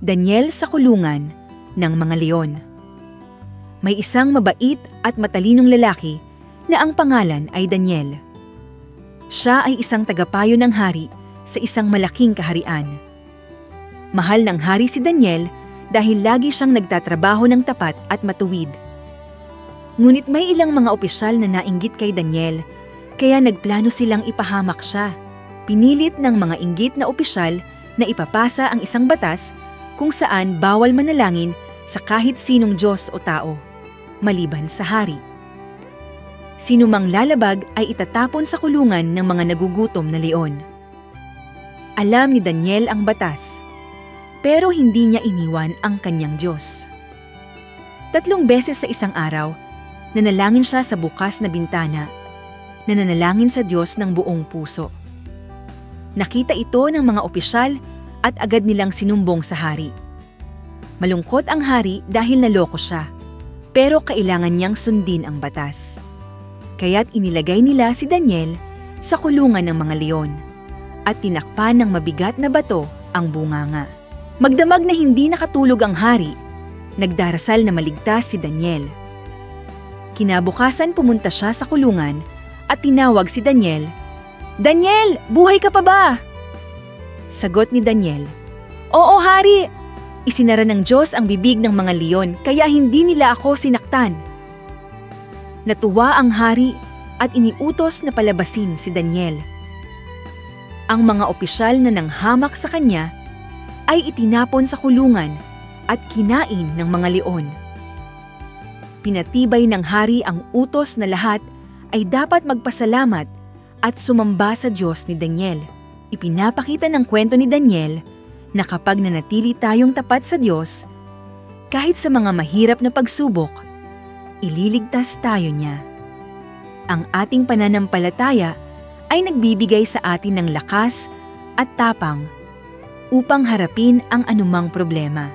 Daniel sa kulungan ng mga leon. May isang mabait at matalinong lalaki na ang pangalan ay Daniel. Siya ay isang tagapayo ng hari sa isang malaking kaharian. Mahal ng hari si Daniel dahil lagi siyang nagtatrabaho ng tapat at matuwid. Ngunit may ilang mga opisyal na nainggit kay Daniel, kaya nagplano silang ipahamak siya. Pinilit ng mga inggit na opisyal na ipapasa ang isang batas kung saan bawal manalangin sa kahit sinong Diyos o tao, maliban sa hari. Sino mang lalabag ay itatapon sa kulungan ng mga nagugutom na leon. Alam ni Daniel ang batas, pero hindi niya iniwan ang kanyang Diyos. 3 beses sa isang araw, nanalangin siya sa bukas na bintana, nananalangin sa Diyos ng buong puso. Nakita ito ng mga opisyal at agad nilang sinumbong sa hari. Malungkot ang hari dahil naloko siya, pero kailangan niyang sundin ang batas. Kaya't inilagay nila si Daniel sa kulungan ng mga leon at tinakpan ng mabigat na bato ang bunganga. Magdamag na hindi nakatulog ang hari, nagdarasal na maligtas si Daniel. Kinabukasan pumunta siya sa kulungan at tinawag si Daniel. "Daniel, buhay ka pa ba?" Sagot ni Daniel, "Oo, hari. Isinara ng Diyos ang bibig ng mga leon kaya hindi nila ako sinaktan." Natuwa ang hari at iniutos na palabasin si Daniel. Ang mga opisyal na nanghamak sa kanya ay itinapon sa kulungan at kinain ng mga leon. Pinatibay ng hari ang utos na lahat ay dapat magpasalamat at sumamba sa Diyos ni Daniel. Ipinapakita ng kwento ni Daniel na kapag nanatili tayong tapat sa Diyos, kahit sa mga mahirap na pagsubok, ililigtas tayo niya. Ang ating pananampalataya ay nagbibigay sa atin ng lakas at tapang upang harapin ang anumang problema.